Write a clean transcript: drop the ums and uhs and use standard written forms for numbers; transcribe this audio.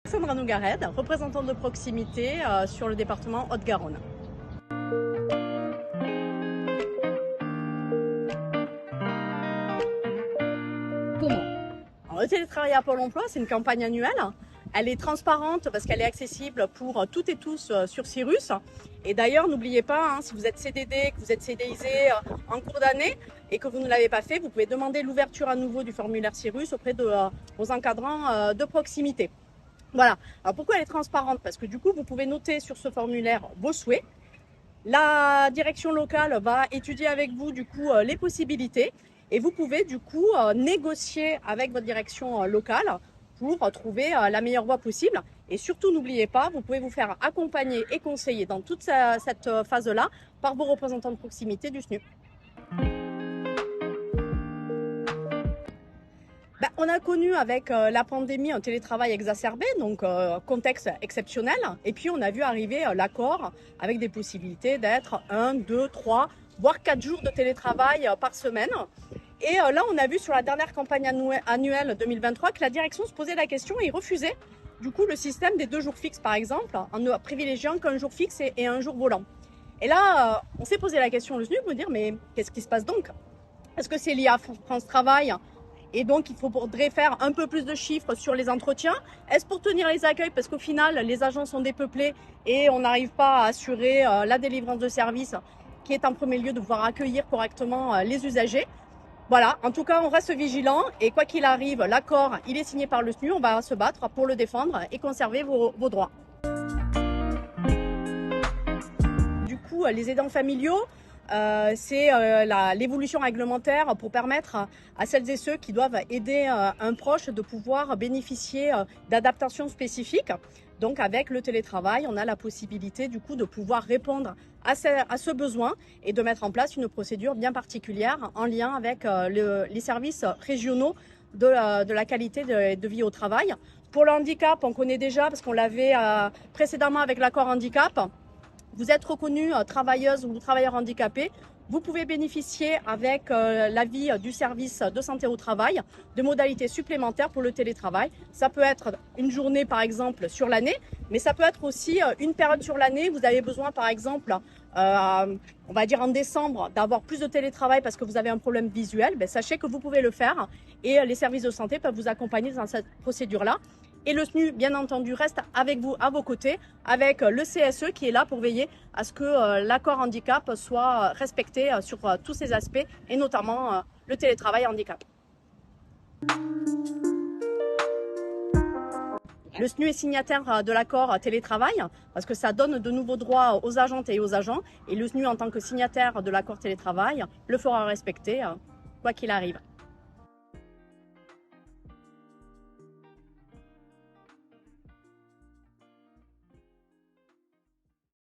Sandra Nougared, représentante de proximité sur le département Haute-Garonne. Comment? Alors, le télétravail à Pôle emploi, c'est une campagne annuelle. Elle est transparente parce qu'elle est accessible pour toutes et tous sur Cyrus. Et d'ailleurs, n'oubliez pas, si vous êtes CDD, que vous êtes CDIsé en cours d'année et que vous ne l'avez pas fait, vous pouvez demander l'ouverture à nouveau du formulaire Cyrus auprès de vos encadrants de proximité. Voilà. Alors pourquoi elle est transparente? Parce que du coup, vous pouvez noter sur ce formulaire vos souhaits. La direction locale va étudier avec vous du coup les possibilités et vous pouvez du coup négocier avec votre direction locale pour trouver la meilleure voie possible. Et surtout, n'oubliez pas, vous pouvez vous faire accompagner et conseiller dans toute cette phase-là par vos représentants de proximité du SNU. On a connu avec la pandémie un télétravail exacerbé, donc contexte exceptionnel. Et puis on a vu arriver l'accord avec des possibilités d'être 1, 2, 3, voire 4 jours de télétravail par semaine. Et là, on a vu sur la dernière campagne annuelle 2023 que la direction se posait la question et refusait du coup le système des 2 jours fixes par exemple, en ne privilégiant qu'un jour fixe et un jour volant. Et là, on s'est posé la question le SNU de me dire mais qu'est-ce qui se passe donc? Est-ce que c'est lié à France Travail? Et donc, il faudrait faire un peu plus de chiffres sur les entretiens. Est-ce pour tenir les accueils? Parce qu'au final, les agents sont dépeuplés et on n'arrive pas à assurer la délivrance de services qui est en premier lieu de pouvoir accueillir correctement les usagers. Voilà, en tout cas, on reste vigilant et quoi qu'il arrive, l'accord, il est signé par le SNU. On va se battre pour le défendre et conserver vos droits. Du coup, les aidants familiaux, c'est l'évolution réglementaire pour permettre à celles et ceux qui doivent aider un proche de pouvoir bénéficier d'adaptations spécifiques. Donc avec le télétravail, on a la possibilité du coup de pouvoir répondre à ce besoin et de mettre en place une procédure bien particulière en lien avec les services régionaux de la qualité de vie au travail. Pour le handicap, on connaît déjà parce qu'on l'avait précédemment avec l'accord handicap. Vous êtes reconnu travailleuse ou travailleur handicapé, vous pouvez bénéficier avec l'avis du service de santé au travail de modalités supplémentaires pour le télétravail. Ça peut être une journée par exemple sur l'année, mais ça peut être aussi une période sur l'année. Vous avez besoin par exemple, on va dire en décembre, d'avoir plus de télétravail parce que vous avez un problème visuel. Sachez que vous pouvez le faire et les services de santé peuvent vous accompagner dans cette procédure-là. Et le SNU, bien entendu, reste avec vous, à vos côtés, avec le CSE qui est là pour veiller à ce que l'accord handicap soit respecté sur tous ces aspects, et notamment le télétravail handicap. Le SNU est signataire de l'accord télétravail parce que ça donne de nouveaux droits aux agentes et aux agents. Et le SNU, en tant que signataire de l'accord télétravail, le fera respecter quoi qu'il arrive.